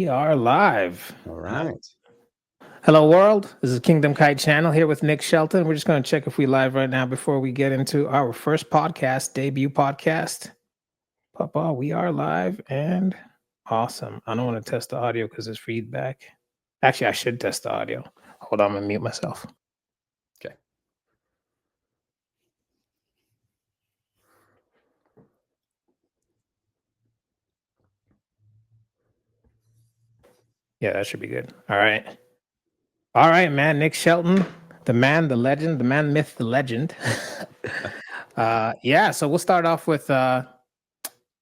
are live. All right. Hello, world. This is KingdomChite channel here with Nick Shelton. We're just going to check if we live right now before we get into our first podcast, debut podcast. Papa, we are live and awesome. I don't want to test the audio because there's feedback. Actually, I should test the audio. Hold on, I'm going to mute myself. Okay. Yeah, that should be good. All right. All right, man. Nick Shelton, the man, the legend, the man, myth, the legend. So we'll start off with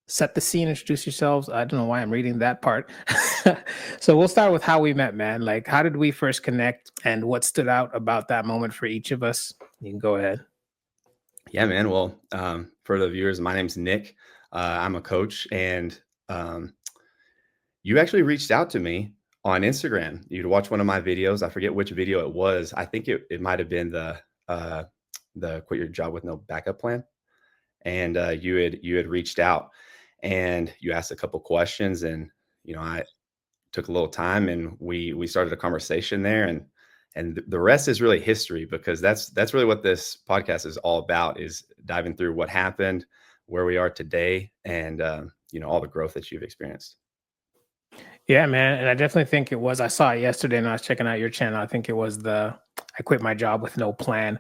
set the scene, introduce yourselves. I don't know why I'm reading that part. So we'll start with how we met, man. Like, how did we first connect and what stood out about that moment for each of us? You can go ahead. Yeah, man. Well, for the viewers, my name's Nick. I'm a coach, and you actually reached out to me on Instagram. You'd watch one of my videos. I forget which video it was. I think it might have been the quit your job with no backup plan. And you had reached out and you asked a couple questions, and I took a little time and we started a conversation there, and the rest is really history, because that's really what this podcast is all about, is diving through what happened, where we are today, and all the growth that you've experienced. Yeah, man. And I definitely think it was, I saw it yesterday and I was checking out your channel. I think it was I quit my job with no plan.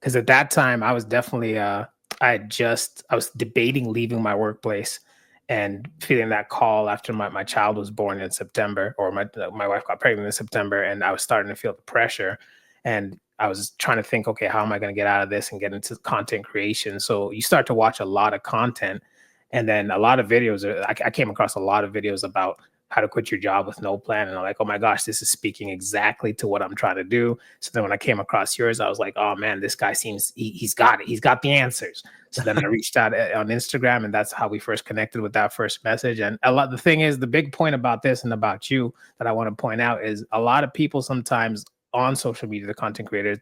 Because at that time I was definitely, I was debating leaving my workplace and feeling that call after my child was born in September, or my wife got pregnant in September, and I was starting to feel the pressure. And I was trying to think, okay, how am I going to get out of this and get into content creation? So you start to watch a lot of content, and then a lot of videos. I came across a lot of videos about how to quit your job with no plan. And I'm like, oh my gosh, this is speaking exactly to what I'm trying to do. So then when I came across yours, I was like, oh man, this guy seems, he's got it. He's got the answers. So then I reached out on Instagram, and that's how we first connected with that first message. And the thing is, the big point about this and about you that I want to point out is a lot of people sometimes on social media, the content creators,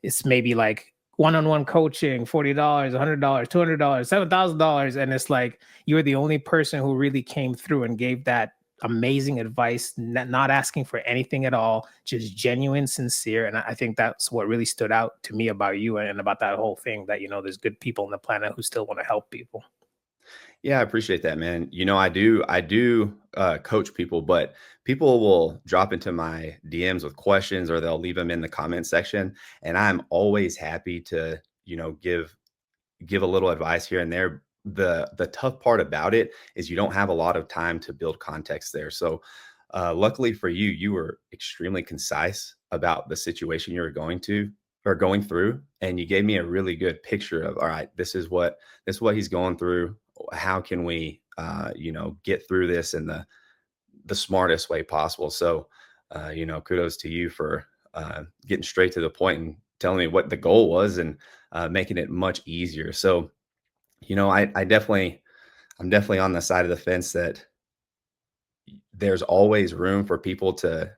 it's maybe like one-on-one coaching, $40, $100, $200, $7,000. And it's like, you're the only person who really came through and gave that amazing advice, not asking for anything at all, just genuine, sincere. And I think that's what really stood out to me about you and about that whole thing, that, there's good people on the planet who still want to help people. Yeah, I appreciate that, man. I do coach people, but people will drop into my DMs with questions, or they'll leave them in the comment section. And I'm always happy to, give a little advice here and there. The tough part about it is you don't have a lot of time to build context there. So luckily for you, you were extremely concise about the situation you were going through. And you gave me a really good picture of, all right, this is what he's going through. How can we, get through this in the smartest way possible? So, kudos to you for getting straight to the point and telling me what the goal was, and making it much easier. So, I'm definitely on the side of the fence that there's always room for people to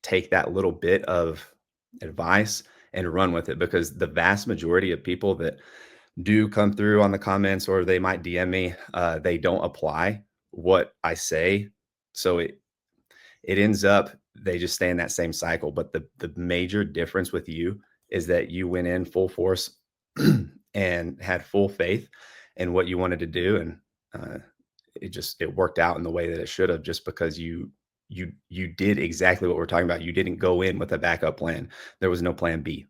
take that little bit of advice and run with it, because the vast majority of people that do come through on the comments, or they might DM me, they don't apply what I say. So it ends up, they just stay in that same cycle. But the major difference with you is that you went in full force and had full faith in what you wanted to do. And it worked out in the way that it should have, just because you did exactly what we're talking about. You didn't go in with a backup plan. There was no plan B.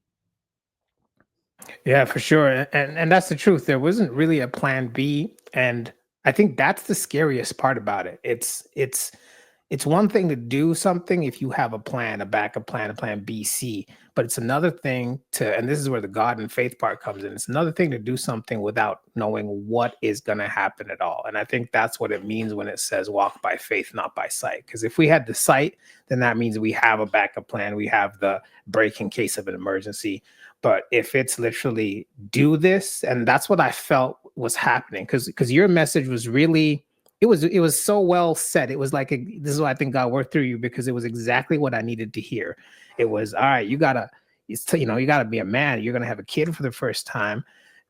Yeah, for sure. And that's the truth. There wasn't really a plan B. And I think that's the scariest part about it. It's one thing to do something if you have a plan, a backup plan, a plan B, C, but it's another thing and this is where the God and faith part comes in. It's another thing to do something without knowing what is going to happen at all. And I think that's what it means when it says walk by faith, not by sight. Because if we had the sight, then that means we have a backup plan. We have the break in case of an emergency. But if it's literally do this, and that's what I felt was happening, because your message was really, it was so well said. It was like, this is why I think God worked through you, because it was exactly what I needed to hear. It was, all right, you gotta be a man. You're gonna have a kid for the first time.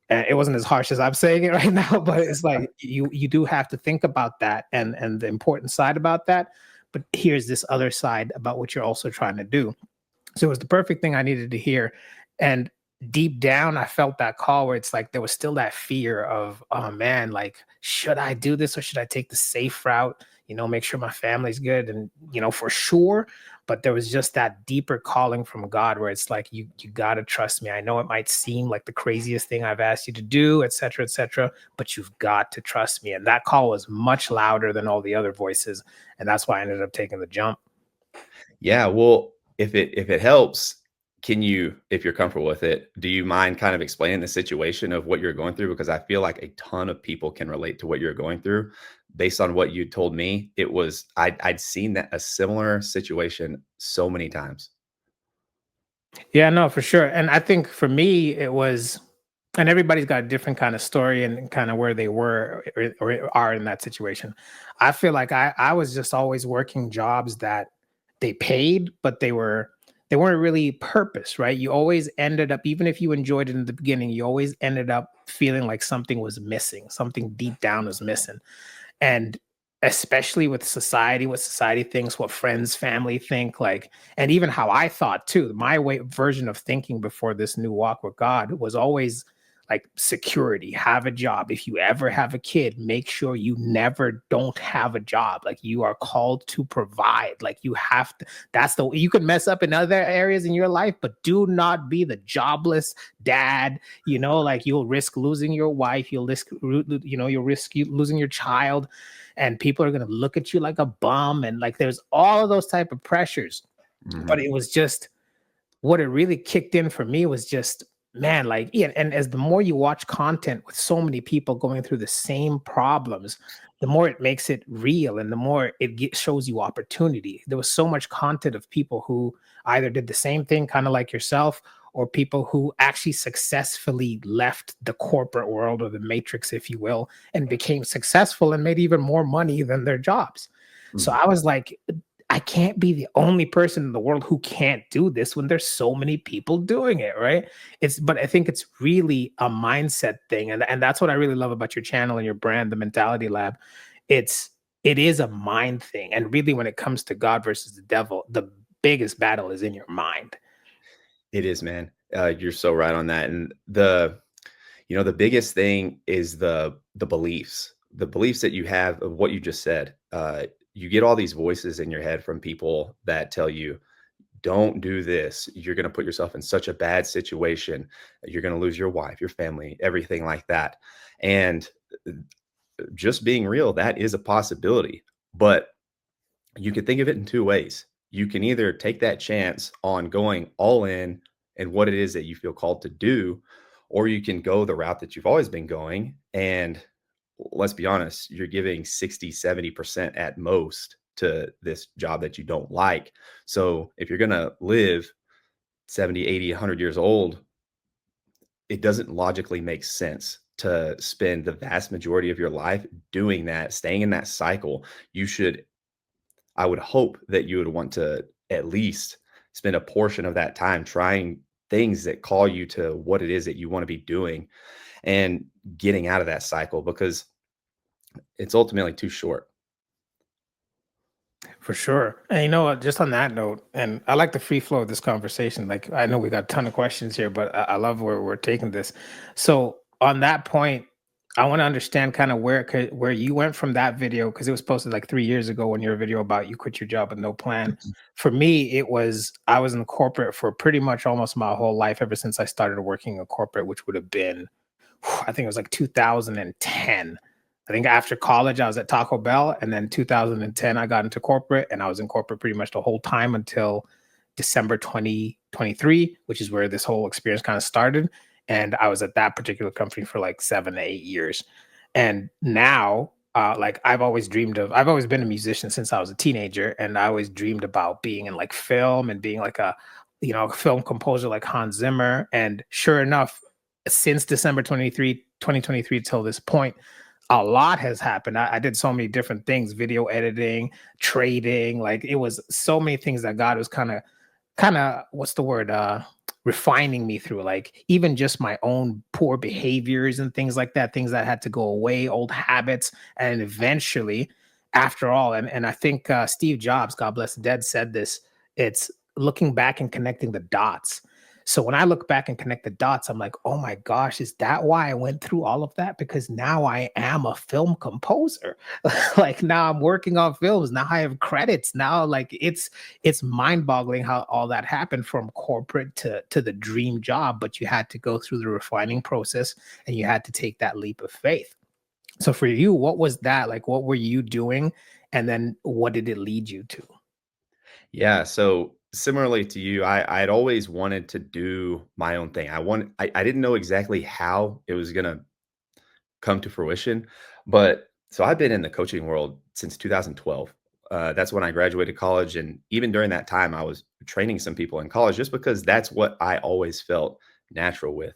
And it wasn't as harsh as I'm saying it right now, but it's like you do have to think about that and the important side about that. But here's this other side about what you're also trying to do. So it was the perfect thing I needed to hear. And deep down, I felt that call where it's like there was still that fear of, oh man, like, should I do this or should I take the safe route? Make sure my family's good and, for sure. But there was just that deeper calling from God where it's like, you got to trust me. I know it might seem like the craziest thing I've asked you to do, et cetera, but you've got to trust me. And that call was much louder than all the other voices. And that's why I ended up taking the jump. Yeah, well, if it helps, can you, if you're comfortable with it, do you mind kind of explaining the situation of what you're going through? Because I feel like a ton of people can relate to what you're going through. Based on what you told me, I'd seen that a similar situation so many times. Yeah, no, for sure. And I think for me, it was, and everybody's got a different kind of story and kind of where they were or are in that situation. I feel like I was just always working jobs that they paid, but they weren't really purpose, right? You always ended up, even if you enjoyed it in the beginning, you always ended up feeling like something was missing, something deep down was missing. And especially with society, what society thinks, what friends, family think, like, and even how I thought too. My version of thinking before this new walk with God was always like security, have a job. If you ever have a kid, make sure you never don't have a job. Like you are called to provide. Like you have to, you can mess up in other areas in your life, but do not be the jobless dad. Like you'll risk losing your wife, you'll risk losing your child, and people are going to look at you like a bum. And like there's all of those type of pressures. But Mhm. it was just, what it really kicked in for me was just, man, like, yeah, and as the more you watch content with so many people going through the same problems, the more it makes it real and the more shows you opportunity. There was so much content of people who either did the same thing, kind of like yourself, or people who actually successfully left the corporate world or the matrix, if you will, and became successful and made even more money than their jobs. So Mhm. I was like, I can't be the only person in the world who can't do this when there's so many people doing it, right? But I think it's really a mindset thing. And that's what I really love about your channel and your brand, the Mentality Lab. It's it is a mind thing. And really when it comes to God versus the devil, the biggest battle is in your mind. It is, man. You're so right on that. And the biggest thing is the beliefs that you have of what you just said. You get all these voices in your head from people that tell you, don't do this. You're going to put yourself in such a bad situation. You're going to lose your wife, your family, everything like that. And just being real, that is a possibility. But you can think of it in two ways. You can either take that chance on going all in and what it is that you feel called to do, or you can go the route that you've always been going. And let's be honest, you're giving 60, 70% at most to this job that you don't like. So if you're going to live 70, 80, 100 years old, it doesn't logically make sense to spend the vast majority of your life doing that, staying in that cycle. You should I would hope that you would want to at least spend a portion of that time trying things that call you to what it is that you want to be doing and getting out of that cycle because it's ultimately too short. For sure. And you know what, just on that note, and I like the free flow of this conversation. Like I know we got a ton of questions here, but I love where we're taking this. So on that point, I want to understand kind of where you went from that video, because it was posted like 3 years ago when your video about you quit your job with no plan. For me, I was in corporate for pretty much almost my whole life ever since I started working in corporate, which would have been I think it was like 2010. I think after college, I was at Taco Bell, and then 2010, I got into corporate, and I was in corporate pretty much the whole time until December 2023, which is where this whole experience kind of started. And I was at that particular company for like 7 to 8 years. And now, like I've always been a musician since I was a teenager, and I always dreamed about being in like film and being like a film composer like Hans Zimmer. And sure enough, since December 2023 till this point, a lot has happened. I did so many different things, video editing, trading, like it was so many things that God was kind of kind of, what's the word, refining me through, like, even just my own poor behaviors and things like that, things that had to go away, old habits. And eventually, after all, and I think Steve Jobs, God bless the dead, said this, it's looking back and connecting the dots. So when I look back and connect the dots, I'm like, oh my gosh, is that why I went through all of that? Because now I am a film composer. Like, now I'm working on films, now I have credits, now, like, it's mind-boggling how all that happened from corporate to the dream job, but you had to go through the refining process and you had to take that leap of faith. So for you, what was that like? What were you doing, and then what did it lead you to? Yeah, so similarly to you, I'd always wanted to do my own thing. I didn't know exactly how it was gonna come to fruition, but so I've been in the coaching world since 2012. That's when I graduated college, and even during that time, I was training some people in college just because that's what I always felt natural with.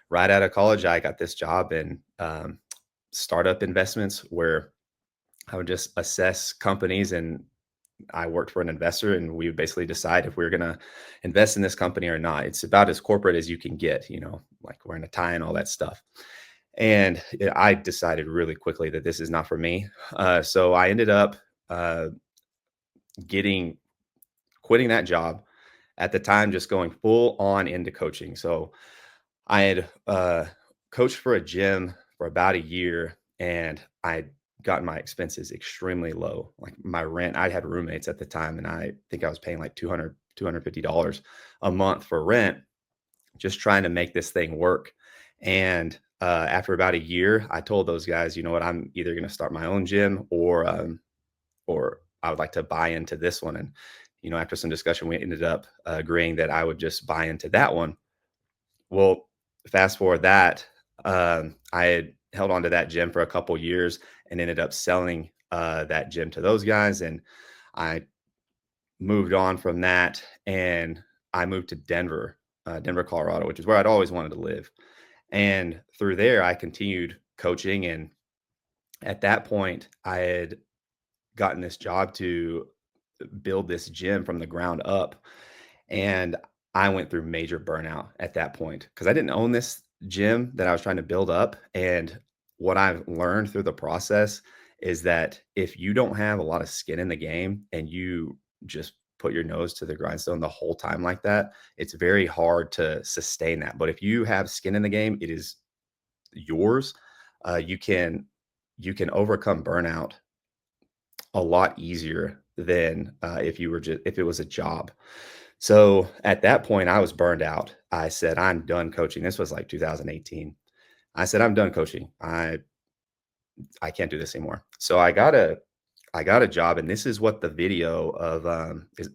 Right out of college, I got this job in startup investments where I would just assess companies, and I worked for an investor, and we would basically decide if we are going to invest in this company or not. It's about as corporate as you can get, like wearing a tie and all that stuff. And I decided really quickly that this is not for me. So I ended up uh, getting quitting that job at the time, just going full on into coaching. So I had coached for a gym for about a year, and I had gotten my expenses extremely low. Like my rent, I had roommates at the time, and I think I was paying like $250 a month for rent, just trying to make this thing work. And after about a year, I told those guys, you know what, I'm either going to start my own gym, or I would like to buy into this one. And after some discussion, we ended up agreeing that I would just buy into that one. Well, fast forward that, I had held on to that gym for a couple years and ended up selling that gym to those guys. And I moved on from that, and I moved to Denver, Colorado, which is where I'd always wanted to live. And through there, I continued coaching. And at that point, I had gotten this job to build this gym from the ground up. And I went through major burnout at that point because I didn't own this gym that I was trying to build up. And what I've learned through the process is that if you don't have a lot of skin in the game and you just put your nose to the grindstone the whole time like that, it's very hard to sustain that. But if you have skin in the game, it is yours. You can overcome burnout a lot easier than if it was a job. So at that point, I was burned out. I said, I'm done coaching. This was like 2018. I said, I'm done coaching. I can't do this anymore. So I got a job, and this is what the video of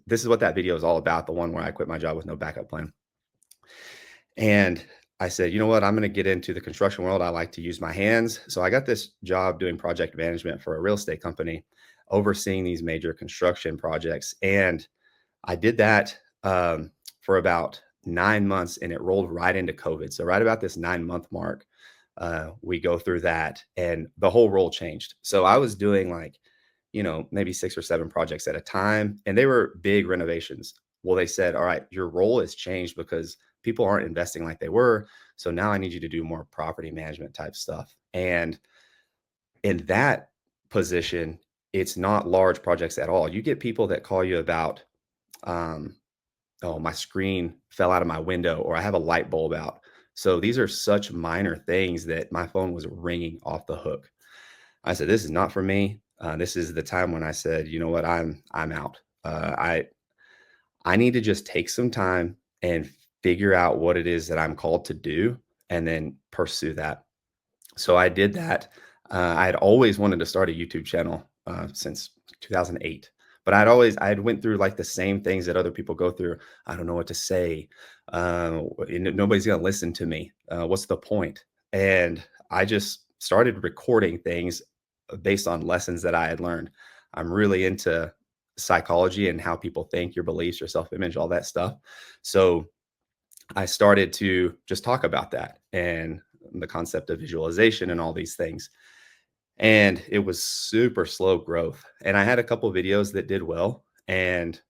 this is what that video is all about. The one where I quit my job with no backup plan. And I said, you know what? I'm going to get into the construction world. I like to use my hands. So I got this job doing project management for a real estate company, overseeing these major construction projects. And I did that for about 9 months, and it rolled right into COVID. So right about this 9-month mark, we go through that, and the whole role changed. So I was doing like, maybe 6 or 7 projects at a time, and they were big renovations. Well, they said, all right, your role has changed because people aren't investing like they were. So now I need you to do more property management type stuff. And in that position, it's not large projects at all. You get people that call you about, um, oh, my screen fell out of my window, or I have a light bulb out. So these are such minor things that my phone was ringing off the hook. I said, this is not for me. This is the time when I said, you know what, I'm out. I need to just take some time and figure out what it is that I'm called to do, and then pursue that. So I did that. I had always wanted to start a YouTube channel since 2008, but I had went through like the same things that other people go through. I don't know what to say. Nobody's going to listen to me. What's the point? And I just started recording things based on lessons that I had learned. I'm really into psychology and how people think, your beliefs, your self-image, all that stuff. So I started to just talk about that and the concept of visualization and all these things. And it was super slow growth. And I had a couple of videos that did well. And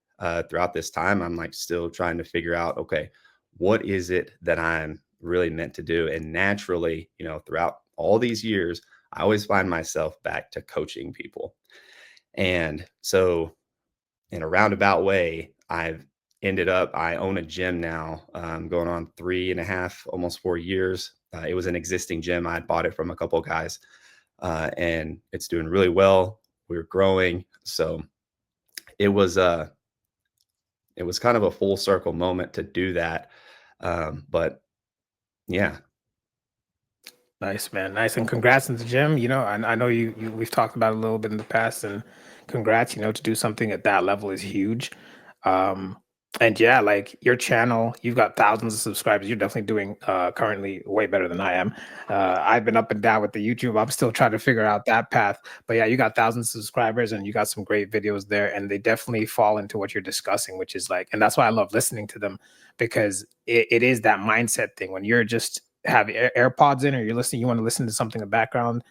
throughout this time, I'm like still trying to figure out, okay, what is it that I'm really meant to do? And naturally, throughout all these years, I always find myself back to coaching people. And so in a roundabout way, I own a gym now, going on 3.5, almost 4 years. It was an existing gym. I had bought it from a couple of guys, and it's doing really well. We're growing. So it was, uh, it was kind of a full circle moment to do that. But yeah. Nice, man. Nice. And congrats in the gym. I know we've talked about it a little bit in the past, and congrats, to do something at that level is huge. Um, and yeah, like your channel, you've got thousands of subscribers. You're definitely doing currently way better than I am. I've been up and down with the YouTube. I'm still trying to figure out that path. But yeah, you got thousands of subscribers and you got some great videos there. And they definitely fall into what you're discussing, which is like, and that's why I love listening to them, because it is that mindset thing when you're just have AirPods in or you're listening, you want to listen to something in the background.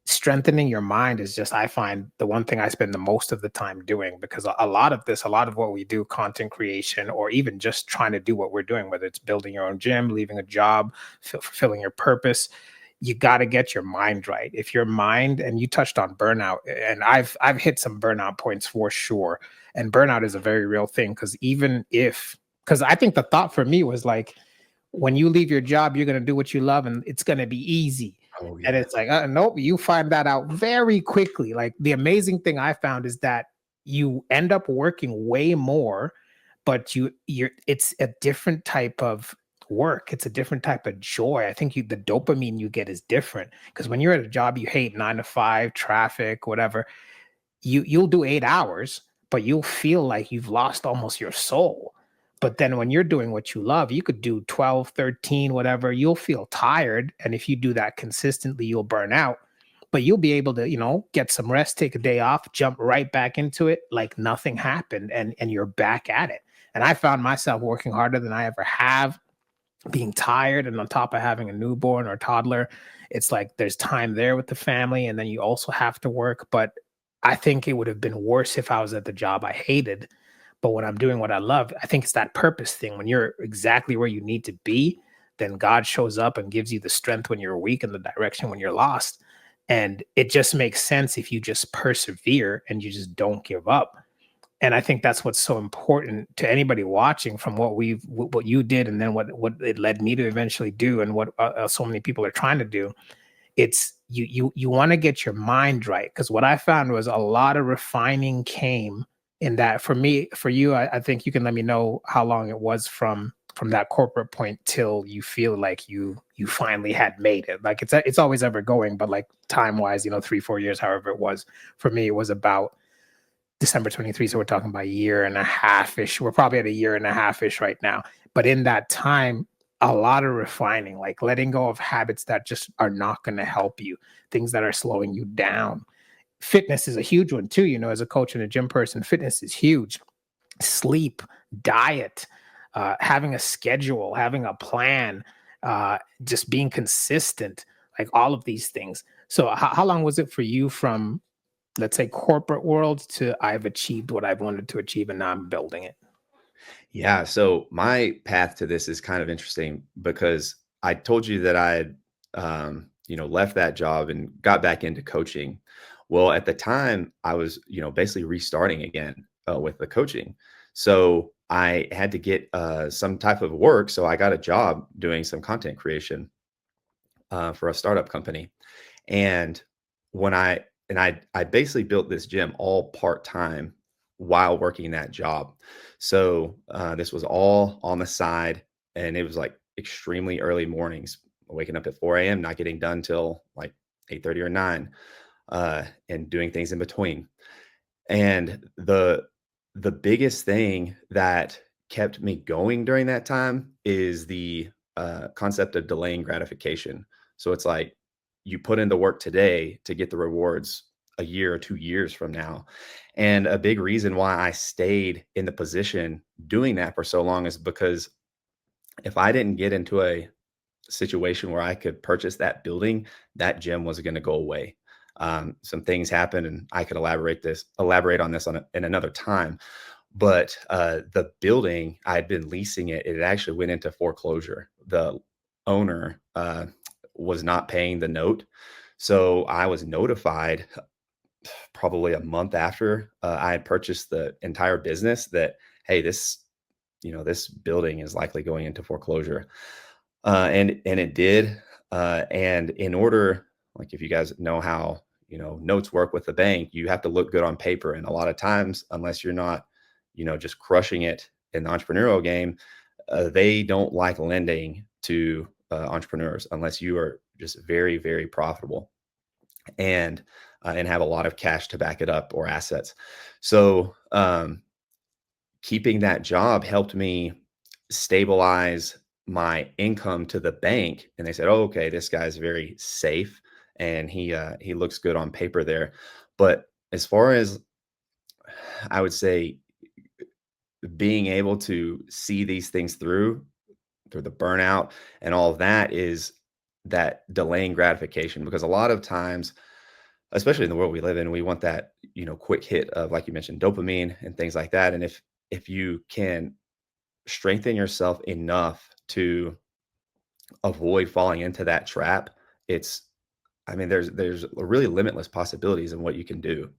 Strengthening your mind is just, I find, the one thing I spend the most of the time doing, because a lot of this, a lot of what we do, content creation, or even just trying to do what we're doing, whether it's building your own gym, leaving a job, fulfilling your purpose, you got to get your mind right. If your mind, and you touched on burnout, and I've hit some burnout points for sure. And burnout is a very real thing, because I think the thought for me was like, when you leave your job, you're going to do what you love and it's going to be easy. Oh And yeah. it's like, nope, you find that out very quickly. Like the amazing thing I found is that you end up working way more, but it's a different type of work. It's a different type of joy. I think the dopamine you get is different, because when you're at a job you hate, 9 to 5, traffic, whatever, you'll do 8 hours, but you'll feel like you've lost almost your soul. But then when you're doing what you love, you could do 12, 13, whatever, you'll feel tired. And if you do that consistently, you'll burn out. But you'll be able to, get some rest, take a day off, jump right back into it like nothing happened, and you're back at it. And I found myself working harder than I ever have, being tired, and on top of having a newborn or toddler, it's like there's time there with the family, and then you also have to work. But I think it would have been worse if I was at the job I hated. But when I'm doing what I love, I think it's that purpose thing. When you're exactly where you need to be, then God shows up and gives you the strength when you're weak and the direction when you're lost. And it just makes sense if you just persevere and you just don't give up. And I think that's what's so important to anybody watching, from what you did, and then what it led me to eventually do, and what so many people are trying to do. It's you want to get your mind right, because what I found was a lot of refining came in that. For me, for you, I think you can let me know how long it was from that corporate point till you feel like you finally had made it. Like it's always ever going, but like time wise, 3-4 years, however it was. For me, it was about December 23. So we're talking about a year and a half ish. We're probably at a year and a half ish right now. But in that time, a lot of refining, like letting go of habits that just are not going to help you, things that are slowing you down. Fitness is a huge one too. As a coach and a gym person, fitness is huge. Sleep, diet, having a schedule, having a plan, just being consistent, like all of these things. So, how long was it for you from, let's say, corporate world to I've achieved what I've wanted to achieve and now I'm building it? Yeah. So my path to this is kind of interesting because I told you that I had, left that job and got back into coaching. Well, at the time, I was, basically restarting again with the coaching. So I had to get some type of work. So I got a job doing some content creation for a startup company. And when I basically built this gym all part time while working that job. So this was all on the side, and it was like extremely early mornings, waking up at 4 a.m., not getting done till like 8:30 or 9, and doing things in between. And the biggest thing that kept me going during that time is the concept of delaying gratification. So it's like you put in the work today to get the rewards a year or 2 years from now. And a big reason why I stayed in the position doing that for so long is because if I didn't get into a situation where I could purchase that building, that gym was going to go away. Some things happened, and I could elaborate on this in another time. But the building, I had been leasing it. It actually went into foreclosure. The owner was not paying the note. So I was notified probably a month after I had purchased the entire business that, hey, this building is likely going into foreclosure. And it did. And in order, like if you guys know how, notes work with the bank, you have to look good on paper. And a lot of times, unless you're not, just crushing it in the entrepreneurial game, they don't like lending to entrepreneurs unless you are just very, very profitable and and have a lot of cash to back it up or assets. So keeping that job helped me stabilize my income to the bank. And they said, "Oh, okay, this guy's very safe and he looks good on paper there." But as far as I would say being able to see these things through the burnout and all of that is that delaying gratification, because a lot of times, especially in the world we live in, we want that, quick hit of, like you mentioned, dopamine and things like that. And if you can strengthen yourself enough to avoid falling into that trap, it's, I mean, there's really limitless possibilities in what you can do.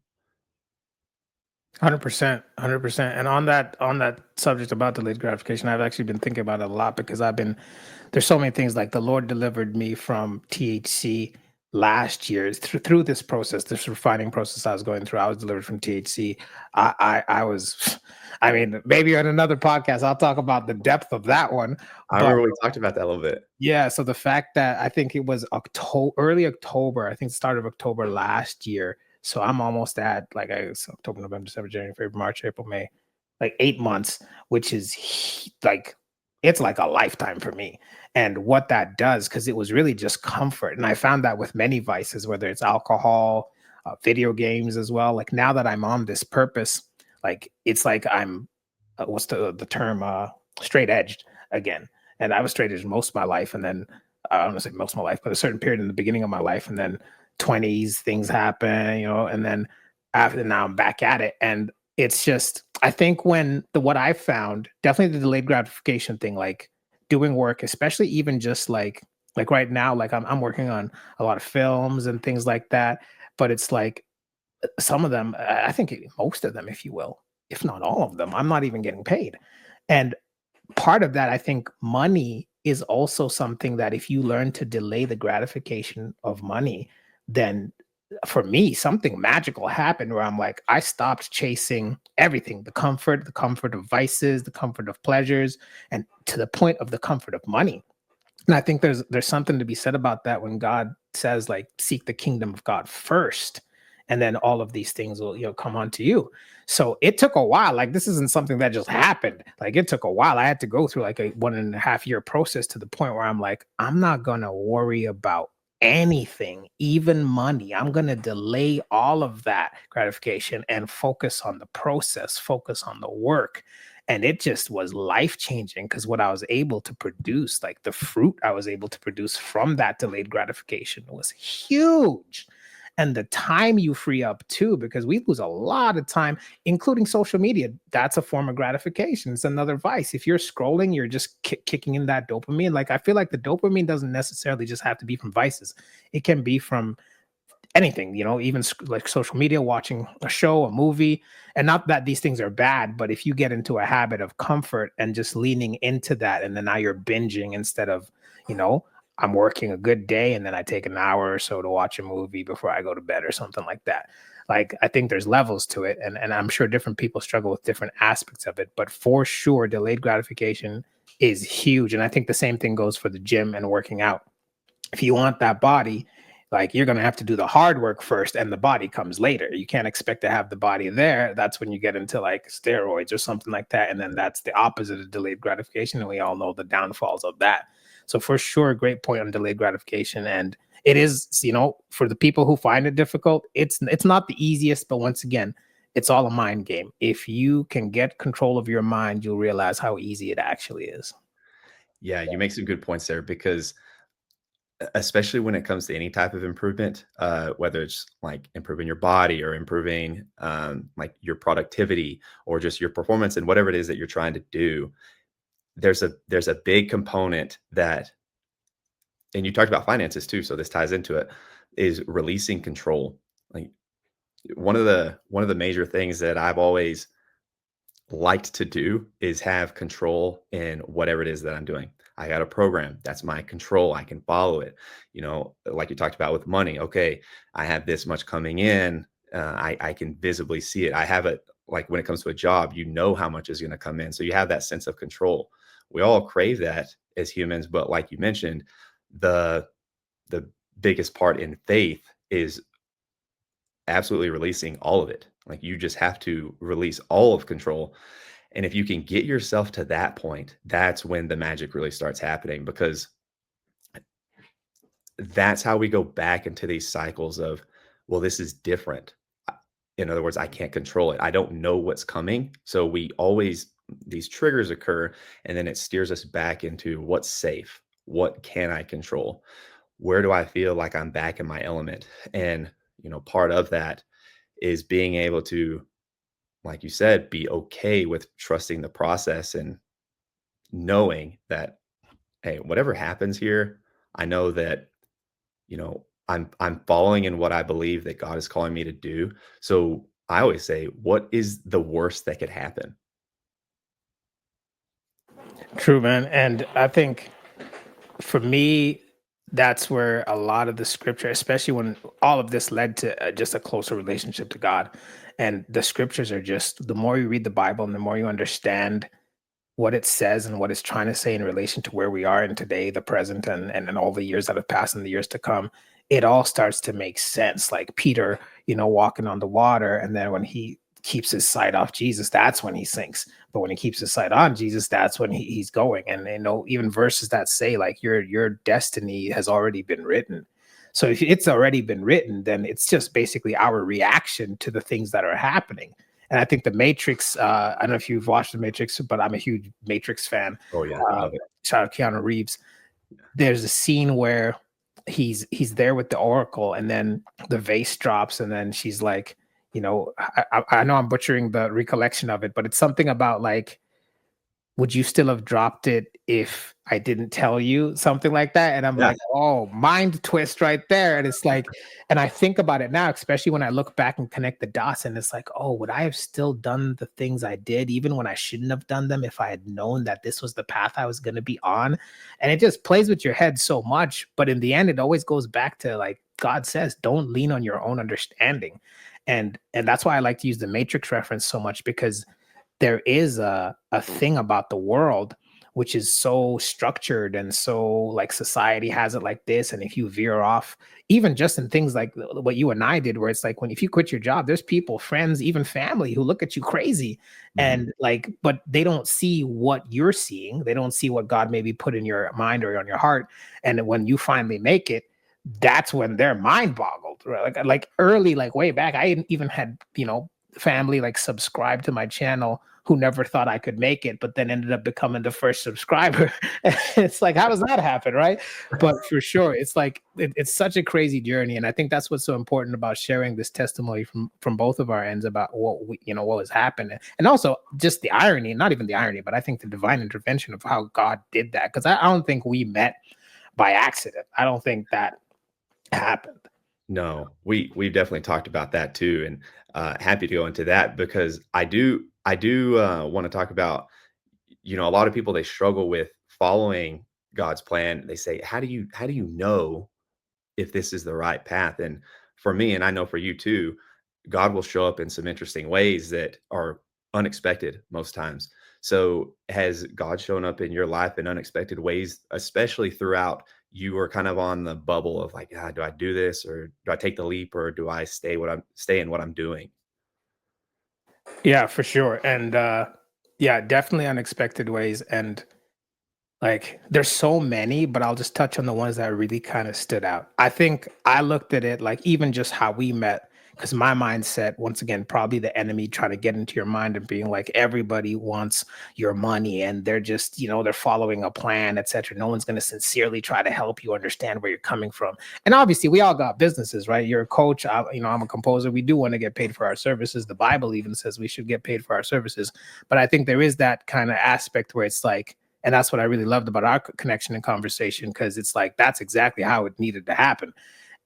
100%, 100%. And on that subject about delayed gratification, I've actually been thinking about it a lot because there's so many things. Like the Lord delivered me from THC last year through this process, this refining process I was going through. I was delivered from THC. I was, I mean, maybe on another podcast I'll talk about the depth of that one. I But remember we talked about that a little bit. yeah, so the fact that I think it was October, early October, I think the start of October last year. So I'm almost at like October, November, December, January, February, March, April, May, like 8 months, which is like it's like a lifetime for me. And what that does, because it was really just comfort, and I found that with many vices, whether it's alcohol, video games as well. Like now that I'm on this purpose, like it's like I'm what's the term straight edged again. And I was straight edged most of my life, and then I don't want to say most of my life, but a certain period in the beginning of my life, and then 20s things happen, and then after now I'm back at it. And it's just I think when the what I found, definitely the delayed gratification thing, like doing work, especially even just like right now, like I'm working on a lot of films and things like that. But it's like some of them, I think most of them, if you will, if not all of them, I'm not even getting paid. And part of that, I think money is also something that if you learn to delay the gratification of money, then for me, something magical happened where I'm like, I stopped chasing everything, the comfort of vices, the comfort of pleasures, and to the point of the comfort of money. And I think there's something to be said about that when God says, like, seek the kingdom of God first, and then all of these things will, come onto you. So it took a while. Like this isn't something that just happened. Like it took a while. I had to go through like a 1.5 year process to the point where I'm like, I'm not gonna worry about anything, even money. I'm gonna delay all of that gratification and focus on the process, focus on the work. And it just was life changing because what I was able to produce, like the fruit I was able to produce from that delayed gratification, was huge. And the time you free up too, because we lose a lot of time, including social media. That's a form of gratification. It's another vice. If you're scrolling, you're just kicking in that dopamine. Like I feel like the dopamine doesn't necessarily just have to be from vices. It can be from anything, even like social media, watching a show, a movie. And not that these things are bad, but if you get into a habit of comfort and just leaning into that, and then now you're binging instead of, you know, I'm working a good day and then I take an hour or so to watch a movie before I go to bed or something like that. Like I think there's levels to it. And I'm sure different people struggle with different aspects of it. But for sure, delayed gratification is huge. And I think the same thing goes for the gym and working out. If you want that body, like you're going to have to do the hard work first and the body comes later. You can't expect to have the body there. That's when you get into like steroids or something like that. And then that's the opposite of delayed gratification. And we all know the downfalls of that. So for sure, great point on delayed gratification. And it is, for the people who find it difficult, it's not the easiest, but once again, it's all a mind game. If you can get control of your mind, you'll realize how easy it actually is. Yeah, you make some good points there because especially when it comes to any type of improvement, whether it's like improving your body or improving like your productivity or just your performance and whatever it is that you're trying to do. There's a big component that, and you talked about finances too, so this ties into it, is releasing control. Like one of the major things that I've always liked to do is have control in whatever it is that I'm doing. I got a program, that's my control. I can follow it. Like you talked about with money. Okay, I have this much coming in. I can visibly see it. I have it like when it comes to a job, you know how much is going to come in. So you have that sense of control. We all crave that as humans, but like you mentioned, the the biggest part in faith is absolutely releasing all of it. Like you just have to release all of control. And if you can get yourself to that point, that's when the magic really starts happening, because that's how we go back into these cycles of, well, this is different. In other words, I can't control it. I don't know what's coming. So we always, these triggers occur, and then it steers us back into what's safe. What can I control? Where do I feel like I'm back in my element? And, part of that is being able to, like you said, be okay with trusting the process and knowing that, hey, whatever happens here, I know that, I'm following in what I believe that God is calling me to do. So I always say, what is the worst that could happen? True, man. And I think for me, that's where a lot of the scripture, especially when all of this led to just a closer relationship to God. And the scriptures are just, the more you read the Bible and the more you understand what it says and what it's trying to say in relation to where we are in today, the present, and all the years that have passed and the years to come, it all starts to make sense. Like Peter, walking on the water, and then when he keeps his sight off Jesus, that's when he sinks. But when he keeps his sight on Jesus, that's when he's going. And even verses that say like your destiny has already been written. So if it's already been written, then it's just basically our reaction to the things that are happening. And I think the Matrix, I don't know if you've watched the Matrix, but I'm a huge Matrix fan. Oh yeah, love it. Shout out Keanu Reeves. There's a scene where he's there with the Oracle, and then the vase drops, and then she's like, I know I'm butchering the recollection of it, but it's something about like, would you still have dropped it if I didn't tell you, something like that? And I'm Yeah. like, oh, mind twist right there. And it's like, and I think about it now, especially when I look back and connect the dots, and it's like, oh, would I have still done the things I did even when I shouldn't have done them if I had known that this was the path I was going to be on? And it just plays with your head so much, but in the end it always goes back to like God says, don't lean on your own understanding. And that's why I like to use the Matrix reference so much, because there is a thing about the world which is so structured, and so like society has it like this. And if you veer off, even just in things like what you and I did, where it's like, when if you quit your job, there's people, friends, even family, who look at you crazy. Mhm. And like, but they don't see what you're seeing. They don't see what God maybe put in your mind or on your heart. And when you finally make it, that's when they're mind boggled, right? Like early, like way back, I even had family like subscribe to my channel who never thought I could make it, but then ended up becoming the first subscriber. It's like, how does that happen, right? But for sure, it's like it's such a crazy journey, and I think that's what's so important about sharing this testimony from both of our ends about what what was happening, and also just the irony, not even the irony, but I think the divine intervention of how God did that, because I don't think we met by accident. I don't think that happened. No, we've definitely talked about that too, and happy to go into that, because I do want to talk about, a lot of people, they struggle with following God's plan. They say, how do you know if this is the right path? And for me, and I know for you too, God will show up in some interesting ways that are unexpected most times. So has God shown up in your life in unexpected ways, especially throughout you were kind of on the bubble of like, do I do this, or do I take the leap, or do I stay in what I'm doing? Yeah, for sure. And yeah, definitely unexpected ways. And like there's so many, but I'll just touch on the ones that really kind of stood out. I think I looked at it like even just how we met. Because my mindset, once again, probably the enemy trying to get into your mind and being like, everybody wants your money and they're just, they're following a plan, etc. No one's going to sincerely try to help you understand where you're coming from. And obviously, we all got businesses, right? You're a coach, I'm a composer. We do want to get paid for our services. The Bible even says we should get paid for our services. But I think there is that kind of aspect where it's like, and that's what I really loved about our connection and conversation, because it's like, that's exactly how it needed to happen.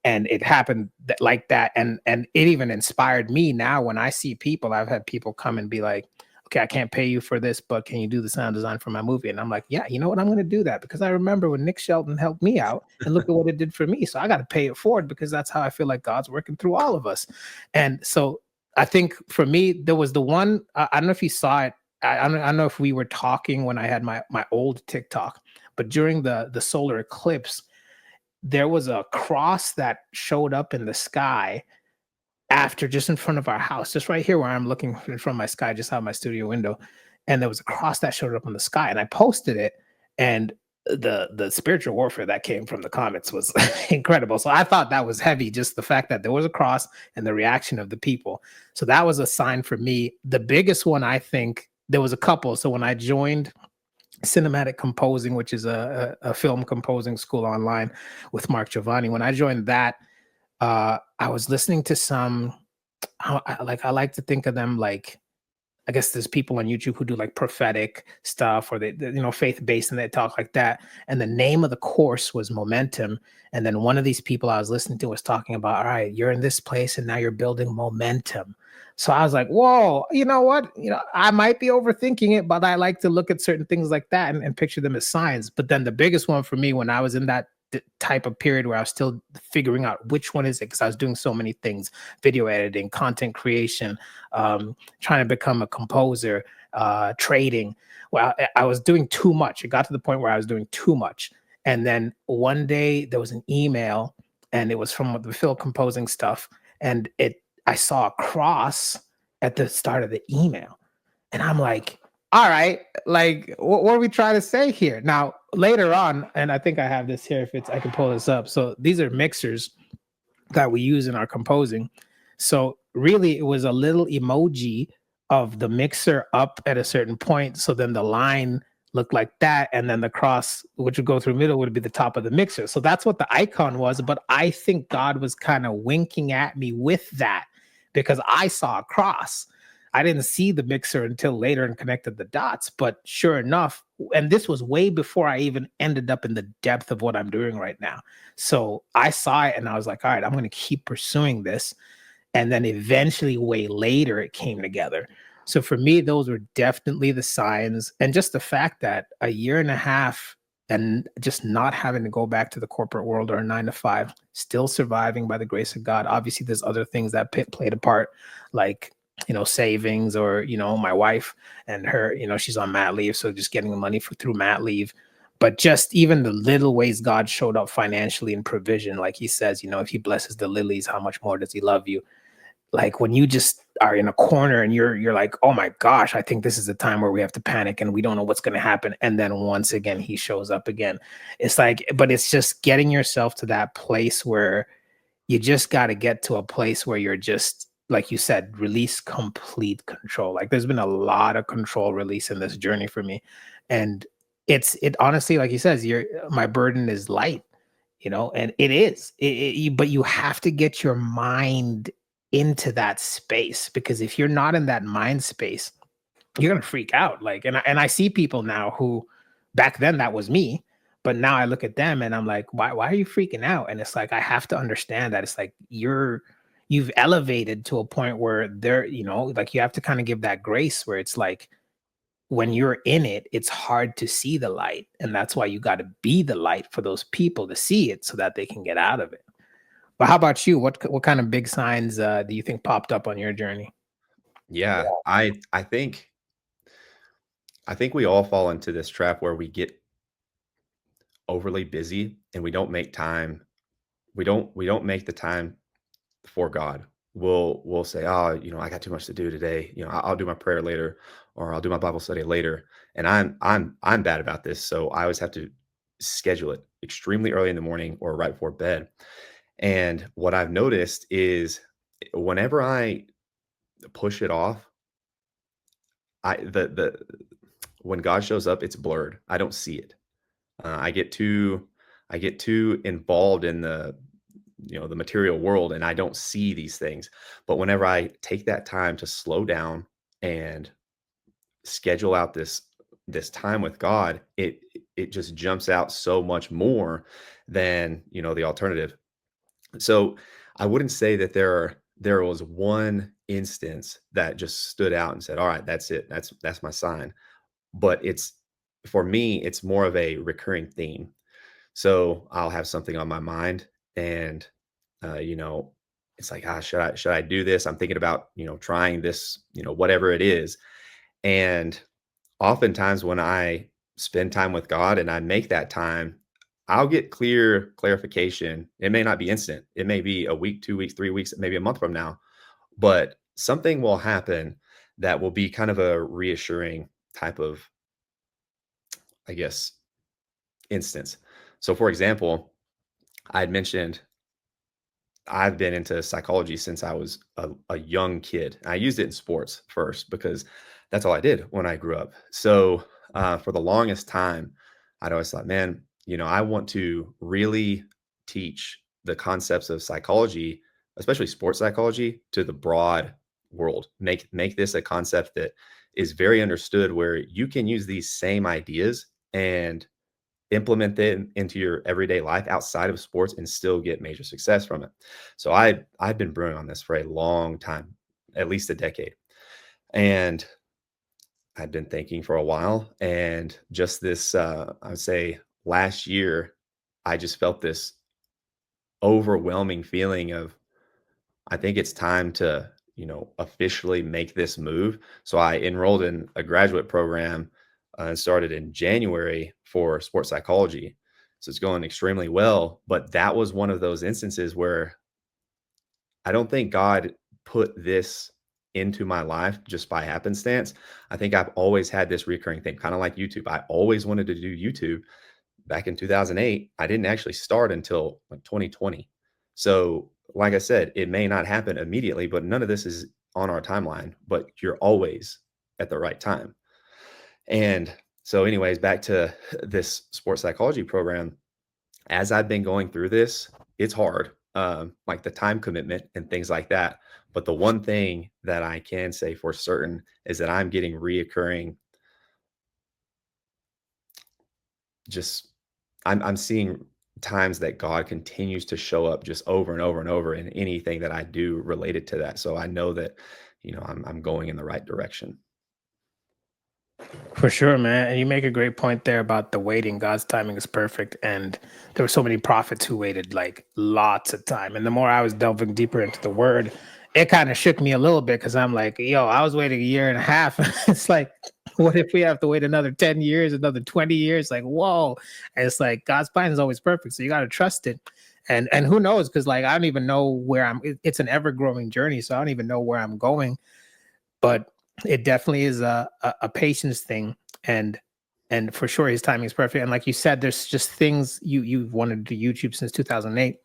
And it happened like that. And it even inspired me now when I see people, I've had people come and be like, okay, I can't pay you for this, but can you do the sound design for my movie? And I'm like, yeah, you know what? I'm going to do that, because I remember when Nick Shelton helped me out and look at what it did for me. So I got to pay it forward, because that's how I feel like God's working through all of us. And so I think for me, there was the one, I don't know if you saw it. I don't know if we were talking when I had my old TikTok, but during the solar eclipse, there was a cross that showed up in the sky after, just in front of our house, just right here where I'm looking in front of my sky, just out my studio window. And there was a cross that showed up in the sky, and I posted it. And the spiritual warfare that came from the comments was incredible. So I thought that was heavy, just the fact that there was a cross and the reaction of the people. So that was a sign for me. The biggest one, I think, there was a couple. So when I joined cinematic composing, which is a film composing school online with Mark Giovanni, when I joined that, I was listening to some, I like to think of them like, I guess there's people on YouTube who do like prophetic stuff, or they faith-based, and they talk like that. And the name of the course was Momentum. And then one of these people I was listening to was talking about, all right, you're in this place and now you're building momentum. So I was like, whoa, you know what? I might be overthinking it, but I like to look at certain things like that and picture them as signs. But then the biggest one for me, when I was in that type of period where I was still figuring out which one is it, because I was doing so many things: video editing, content creation, trying to become a composer, trading. Well, I was doing too much. It got to the point where I was doing too much. And then one day there was an email, and it was from the Phil composing stuff. And I saw a cross at the start of the email. And I'm like, all right, like, what are we trying to say here? Now, later on, and I think I have this here, I can pull this up. So these are mixers that we use in our composing. So really, it was a little emoji of the mixer up at a certain point. So then the line looked like that. And then the cross, which would go through the middle, would be the top of the mixer. So that's what the icon was. But I think God was kind of winking at me with that, because I saw a cross. I didn't see the mixer until later and connected the dots. But sure enough, and this was way before I even ended up in the depth of what I'm doing right now. So I saw it and I was like, all right, I'm going to keep pursuing this. And then eventually, way later, it came together. So for me, those were definitely the signs. And just the fact that a year and a half and just not having to go back to the corporate world or a 9 to 5, still surviving by the grace of God. Obviously, there's other things that played a part, like savings, or my wife and her, she's on mat leave, so just getting the money through mat leave. But just even the little ways God showed up financially in provision, like he says, if he blesses the lilies, how much more does he love you? Like when you just are in a corner and you're like, oh my gosh, I think this is the time where we have to panic and we don't know what's going to happen. And then once again, he shows up again. It's like, but it's just getting yourself to that place where you just got to get to a place where you're just, like you said, release complete control. Like there's been a lot of control release in this journey for me. And it honestly, like he says, my burden is light, and it is, but you have to get your mind into that space, because if you're not in that mind space, you're gonna freak out. Like, and I see people now who, back then that was me, but now I look at them and I'm like, why are you freaking out? And it's like, I have to understand that it's like you've elevated to a point where like you have to kind of give that grace, where it's like, when you're in it, it's hard to see the light. And that's why you got to be the light for those people to see it so that they can get out of it. But how about you? What kind of big signs do you think popped up on your journey? Yeah, I think we all fall into this trap where we get overly busy and we don't make time. We don't make the time for God. We'll say, "Oh, I got too much to do today. I'll do my prayer later, or I'll do my Bible study later." And I'm bad about this, so I always have to schedule it extremely early in the morning or right before bed. And what I've noticed is whenever I push it off, the when God shows up, it's blurred. I don't see it. I get too involved in the material world, and I don't see these things. But whenever I take that time to slow down and schedule out this time with God, it just jumps out so much more than the alternative. So I wouldn't say that there was one instance that just stood out and said, "All right, that's it. That's my sign." But it's for me, it's more of a recurring theme. So I'll have something on my mind, and it's like, ah, should I do this? I'm thinking about trying this, whatever it is. And oftentimes when I spend time with God and I make that time, I'll get clear clarification. It may not be instant. It may be a week, 2 weeks, 3 weeks, maybe a month from now, but something will happen that will be kind of a reassuring type of, I guess, instance. So for example, I had mentioned I've been into psychology since I was a young kid. I used it in sports first because that's all I did when I grew up. So for the longest time, I'd always thought, man, I want to really teach the concepts of psychology, especially sports psychology, to the broad world. Make this a concept that is very understood, where you can use these same ideas and implement them into your everyday life outside of sports and still get major success from it. So I've been brewing on this for a long time, at least a decade. And I've been thinking for a while, and just this I would say last year, I just felt this overwhelming feeling of, I think it's time to, officially make this move. So I enrolled in a graduate program and started in January for sports psychology. So it's going extremely well. But that was one of those instances where I don't think God put this into my life just by happenstance. I think I've always had this recurring thing, kind of like YouTube. I always wanted to do YouTube back in 2008. I didn't actually start until like 2020. So, like I said, it may not happen immediately, but none of this is on our timeline, but you're always at the right time. And so, anyways, back to this sports psychology program. As I've been going through this, it's hard, like the time commitment and things like that. But the one thing that I can say for certain is that I'm getting reoccurring, just I'm seeing times that God continues to show up just over and over and over in anything that I do related to that. So I know that, I'm going in the right direction. For sure, man. And you make a great point there about the waiting. God's timing is perfect. And there were so many prophets who waited like lots of time. And the more I was delving deeper into the word, it kind of shook me a little bit because I'm like, yo, I was waiting a year and a half. It's like, what if we have to wait another 10 years, another 20 years? Like, whoa. And it's like God's plan is always perfect. So you got to trust it. And who knows? Because like I don't even know where it's an ever growing journey. So I don't even know where I'm going. But it definitely is a patience thing, and for sure his timing is perfect. And like you said, there's just things you've wanted to do YouTube since 2008.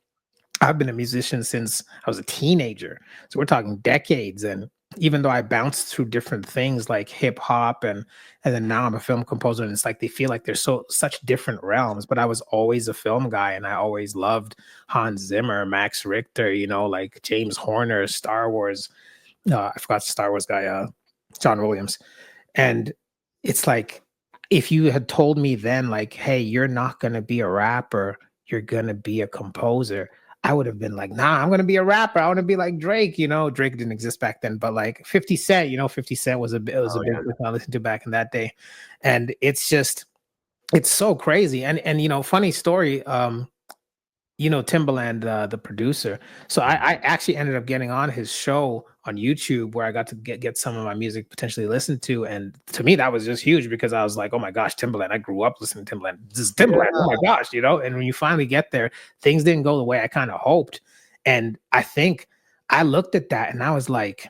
I've been a musician since I was a teenager, so we're talking decades. And even though I bounced through different things like hip hop and then now I'm a film composer, and it's like they feel like they're such different realms, but I was always a film guy, and I always loved Hans Zimmer, Max Richter, like James Horner, Star Wars. I forgot the Star Wars guy, John Williams. And it's like, if you had told me then, like, hey, you're not going to be a rapper, you're going to be a composer, I would have been like, nah, I'm going to be a rapper. I want to be like Drake. Drake didn't exist back then, but like 50 Cent, 50 Cent was was a Oh big yeah. person I listened to back in that day. And it's so crazy. And funny story, Timbaland, the producer. So I actually ended up getting on his show on YouTube, where I got to get some of my music potentially listened to. And to me, that was just huge because I was like, oh my gosh, Timbaland. I grew up listening to Timbaland. This is Timbaland. Oh my gosh, And when you finally get there, things didn't go the way I kind of hoped. And I think I looked at that and I was like,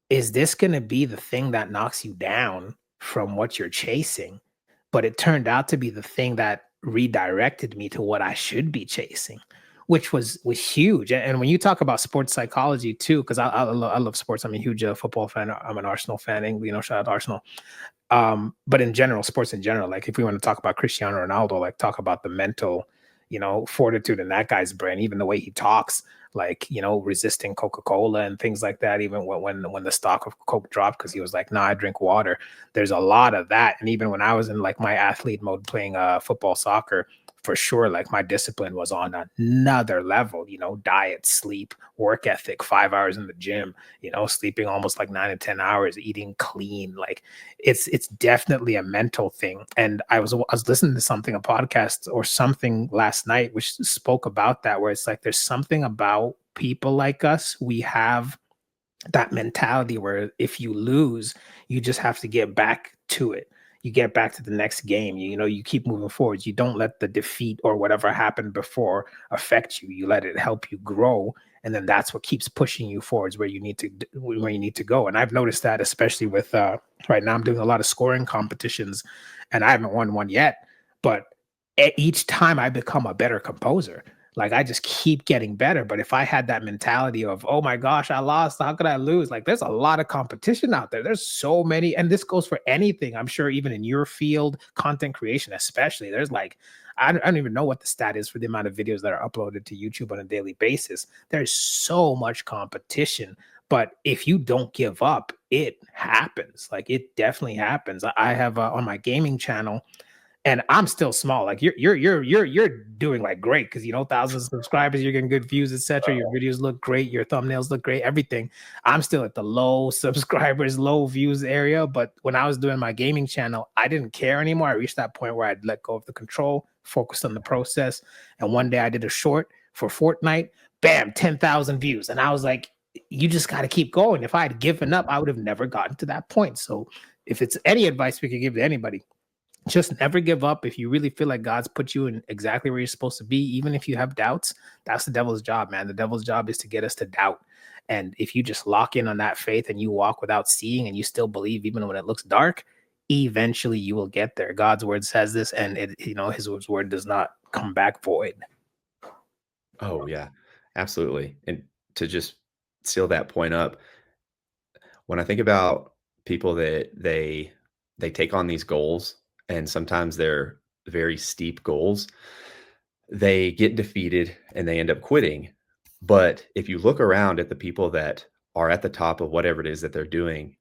is this going to be the thing that knocks you down from what you're chasing? But it turned out to be the thing that redirected me to what I should be chasing, which was huge. And when you talk about sports psychology too, because I love sports. I'm a huge football fan. I'm an Arsenal fan, and shout out to Arsenal. But in general, sports in general, like if we want to talk about Cristiano Ronaldo, like talk about the mental, fortitude in that guy's brain, even the way he talks, like, resisting Coca-Cola and things like that, even when the stock of Coke dropped, because he was like, nah, I drink water. There's a lot of that. And even when I was in like my athlete mode playing football, soccer, for sure, like my discipline was on another level, diet, sleep, work ethic, 5 hours in the gym, sleeping almost like 9 to 10 hours, eating clean. Like it's definitely a mental thing. And I was listening to a podcast or something last night, which spoke about that, where it's like, there's something about people like us. We have that mentality where if you lose, you just have to get back to it. You get back to the next game. You keep moving forward. You don't let the defeat or whatever happened before affect you. You let it help you grow, and then that's what keeps pushing you forwards where you need to go. And I've noticed that, especially with right now, I'm doing a lot of scoring competitions, and I haven't won one yet. But each time I become a better composer. Like I just keep getting better. But if I had that mentality of, oh my gosh, I lost, how could I lose? Like there's a lot of competition out there. There's so many, and this goes for anything. I'm sure even in your field, content creation, especially, there's like, I don't even know what the stat is for the amount of videos that are uploaded to YouTube on a daily basis. There's so much competition. But if you don't give up, it happens. Like it definitely happens. I have on my gaming channel, and I'm still small. Like you're doing like great, because thousands of subscribers, you're getting good views, etc. Your videos look great, your thumbnails look great, everything. I'm still at the low subscribers, low views area. But when I was doing my gaming channel, I didn't care anymore. I reached that point where I'd let go of the control, focused on the process. And one day I did a short for Fortnite, bam, 10,000 views. And I was like, you just got to keep going. If I had given up, I would have never gotten to that point. So if it's any advice we could give to anybody, just never give up. If you really feel like God's put you in exactly where you're supposed to be, even if you have doubts, that's the devil's job, man. The devil's job is to get us to doubt. And if you just lock in on that faith and you walk without seeing, and you still believe even when it looks dark, eventually you will get there. God's word says this, and his word does not come back void. Oh yeah, absolutely. And to just seal that point up, when I think about people that they take on these goals, and sometimes they're very steep goals, they get defeated and they end up quitting. But if you look around at the people that are at the top of whatever it is that they're doing,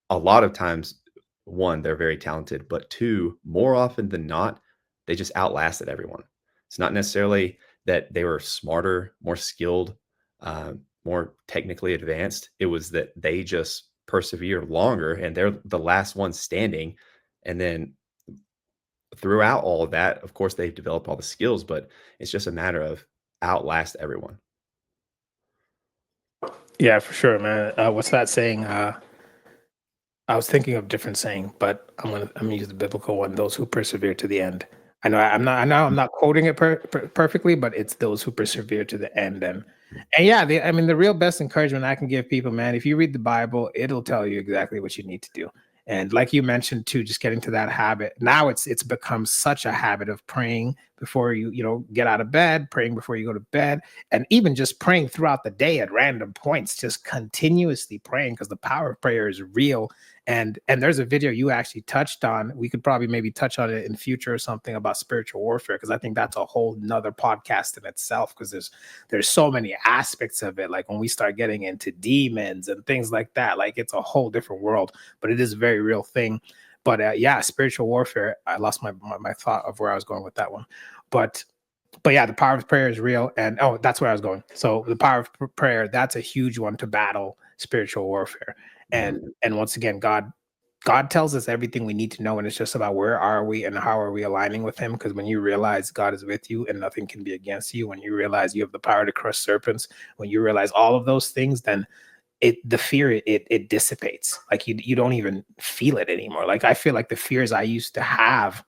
a lot of times, one, they're very talented, but two, more often than not, they just outlasted everyone. It's not necessarily that they were smarter, more skilled, more technically advanced. It was that they just persevere longer, and they're the last ones standing. And then throughout all of that, of course, they've developed all the skills, but it's just a matter of outlast everyone. Yeah, for sure, man. What's that saying? I was thinking of different saying, but I'm gonna use the biblical one: "Those who persevere to the end." I know I'm not quoting it perfectly, but it's those who persevere to the end. And yeah, the real best encouragement I can give people, man, if you read the Bible, it'll tell you exactly what you need to do. And like you mentioned too, just getting to that habit. Now it's become such a habit of praying before you get out of bed, praying before you go to bed, and even just praying throughout the day at random points, just continuously praying, because the power of prayer is real. And there's a video you actually touched on. We could probably maybe touch on it in future or something about spiritual warfare, because I think that's a whole nother podcast in itself, because there's so many aspects of it. Like when we start getting into demons and things like that, like it's a whole different world, but it is a very real thing. But yeah, spiritual warfare. I lost my thought of where I was going with that one. But yeah, the power of prayer is real. And that's where I was going. So the power of prayer, that's a huge one to battle spiritual warfare. And once again, God tells us everything we need to know, and it's just about where are we and how are we aligning with him. Because when you realize God is with you and nothing can be against you, when you realize you have the power to crush serpents, when you realize all of those things, then the fear it dissipates. Like you don't even feel it anymore. Like I feel like the fears I used to have,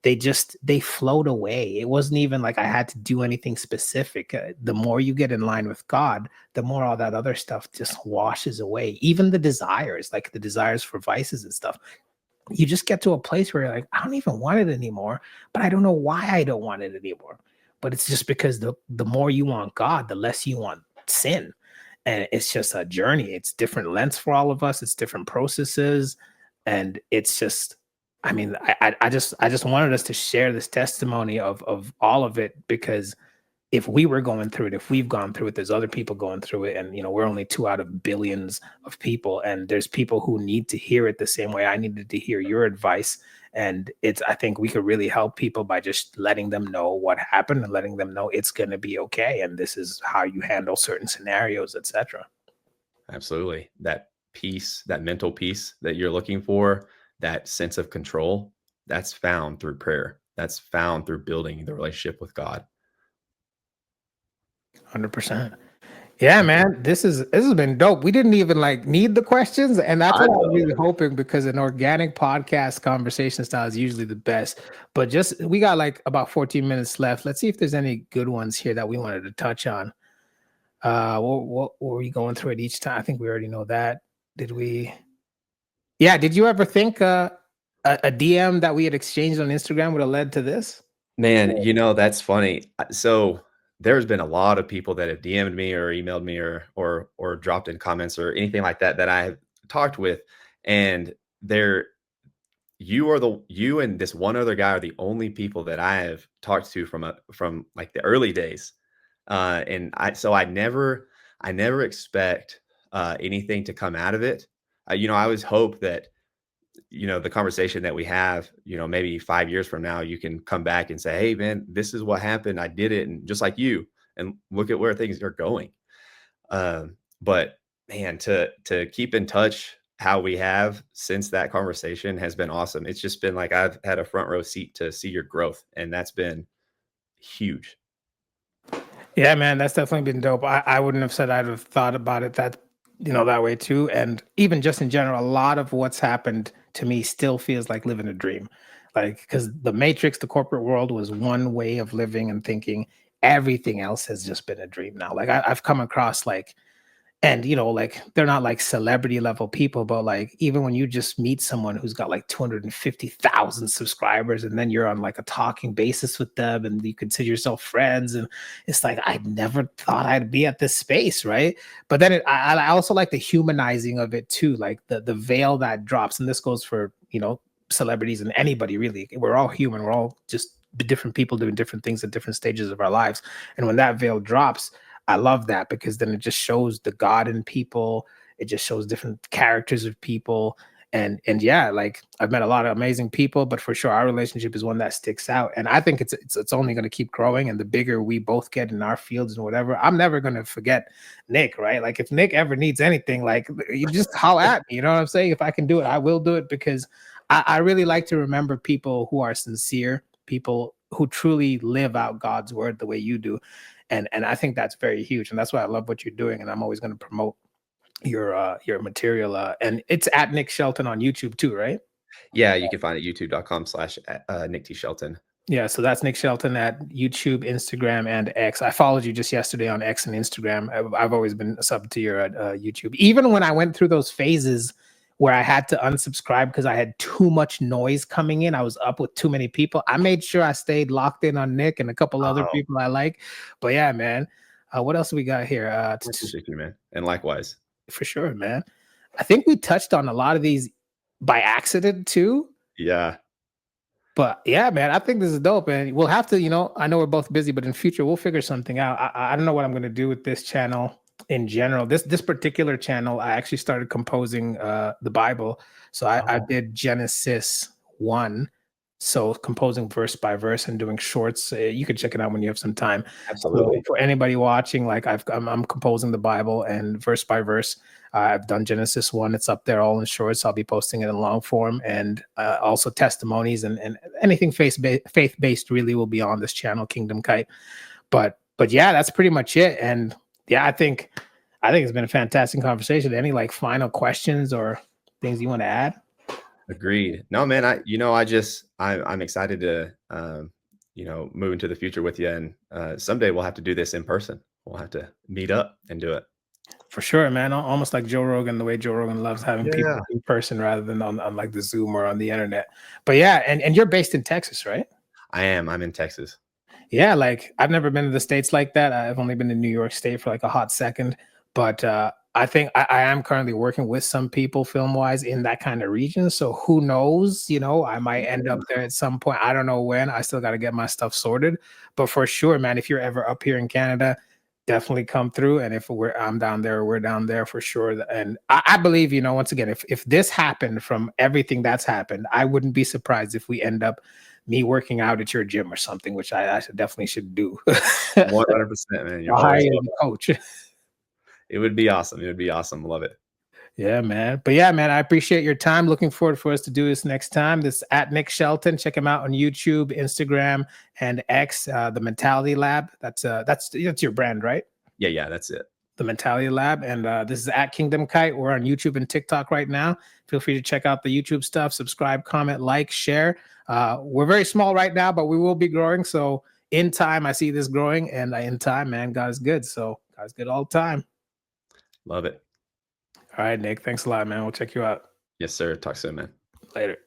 they float away. It wasn't even like I had to do anything specific. The more you get in line with God, the more all that other stuff just washes away. Even the desires, like the desires for vices and stuff. You just get to a place where you're like, I don't even want it anymore, but I don't know why I don't want it anymore. but it's just because the more you want God, the less you want sin. And it's just a journey. It's different lengths for all of us. It's different processes. And it's just, I mean, I just wanted us to share this testimony of all of it, because if we were going through it, if we've gone through it, there's other people going through it. And, we're only 2 out of billions of people. And there's people who need to hear it the same way I needed to hear your advice. And I think we could really help people by just letting them know what happened and letting them know it's going to be okay. And this is how you handle certain scenarios, etc. Absolutely. That peace, that mental peace that you're looking for, that sense of control, that's found through prayer. That's found through building the relationship with God. 100%. Yeah, man, this has been dope. We didn't even need the questions, and that's what I was really hoping, because an organic podcast conversation style is usually the best. But we got about 14 minutes left. Let's see if there's any good ones here that we wanted to touch on. What were we going through it each time? I think we already know that. Did we? Yeah. Did you ever think a DM that we had exchanged on Instagram would have led to this? Man, that's funny. So there's been a lot of people that have DM'd me or emailed me or dropped in comments or anything like that I have talked with, and you and this one other guy are the only people that I have talked to from the early days. And I never expect anything to come out of it. I always hope that the conversation that we have, maybe 5 years from now, you can come back and say, hey man, this is what happened. I did it. And just like you, and look at where things are going. But man, to keep in touch how we have since that conversation has been awesome. It's just been like, I've had a front row seat to see your growth, and that's been huge. Yeah, man, that's definitely been dope. I wouldn't have said I'd have thought about it that way too. And even just in general, a lot of what's happened to me still feels like living a dream. Because the matrix, the corporate world, was one way of living and thinking. Everything else has just been a dream now. I've come across and they're not celebrity level people, but even when you just meet someone who's got 250,000 subscribers, and then you're on a talking basis with them, and you consider yourself friends, and it's I never thought I'd be at this space, right? But then I also like the humanizing of it too, the veil that drops. And this goes for celebrities and anybody really. We're all human. We're all just different people doing different things at different stages of our lives. And when that veil drops, I love that, because then it just shows the God in people. It just shows different characters of people. And yeah, I've met a lot of amazing people, but for sure our relationship is one that sticks out. And I think it's only going to keep growing. And the bigger we both get in our fields and whatever, I'm never going to forget Nick, right? If Nick ever needs anything, you just holler at me. You know what I'm saying? If I can do it, I will do it, because I really like to remember people who are sincere, people who truly live out God's word the way you do. And I think that's very huge. And that's why I love what you're doing. And I'm always going to promote your material. And it's at Nick Shelton on YouTube too, right? Yeah, you can find it youtube.com/Nick T. Shelton. Yeah, so that's Nick Shelton at YouTube, Instagram, and X. I followed you just yesterday on X and Instagram. I've always been sub to your YouTube. Even when I went through those phases where I had to unsubscribe because I had too much noise coming in, I was up with too many people, I made sure I stayed locked in on Nick and a couple other people I like. But yeah, man, what else we got here? Appreciate you, man. And likewise. For sure, man. I think we touched on a lot of these by accident too. Yeah. But yeah, man, I think this is dope. And we'll have to, I know we're both busy, but in future, we'll figure something out. I don't know what I'm going to do with this channel in general. This particular channel, I actually started composing the Bible. So I did Genesis 1. So composing verse by verse and doing shorts. You can check it out when you have some time. Absolutely. So for anybody watching, I'm composing the Bible, and verse by verse. I've done Genesis 1. It's up there all in shorts. I'll be posting it in long form, and also testimonies and anything faith-based really will be on this channel, KingdomChite. But yeah, that's pretty much it. And yeah, I think it's been a fantastic conversation. Any final questions or things you want to add? Agreed. No, man, I'm excited to move into the future with you, and someday we'll have to do this in person. We'll have to meet up and do it. For sure, man. Almost like Joe Rogan, the way Joe Rogan loves having people in person rather than on the Zoom or on the internet. But yeah, and you're based in Texas, right? I am. I'm in Texas. Yeah, like I've never been to the States like that. I've only been to New York State for like a hot second. But I think I am currently working with some people film wise in that kind of region. So who knows? You know, I might end up there at some point. I don't know when. I still got to get my stuff sorted. But for sure, man, if you're ever up here in Canada, definitely come through. And if I'm down there, we're down there for sure. And I believe, you know, once again, if this happened from everything that's happened, I wouldn't be surprised if we end up me working out at your gym or something, which I definitely should do. 100%, man. You're I'll hire always you as welcome. a coach. It would be awesome. It would be awesome. Love it. Yeah, man. But yeah, man, I appreciate your time. Looking forward for us to do this next time. This is at Nick Shelton. Check him out on YouTube, Instagram, and X. The Mentality Lab. That's your brand, right? Yeah, that's it. The Mentality Lab. And this is at KingdomChite. We're on YouTube and TikTok right now. Feel free to check out the YouTube stuff. Subscribe, comment, like, share. We're very small right now, but we will be growing. So in time, I see this growing, and in time, man, God is good. So God's good all the time. Love it. All right, Nick. Thanks a lot, man. We'll check you out Yes, sir. Talk soon, man. later.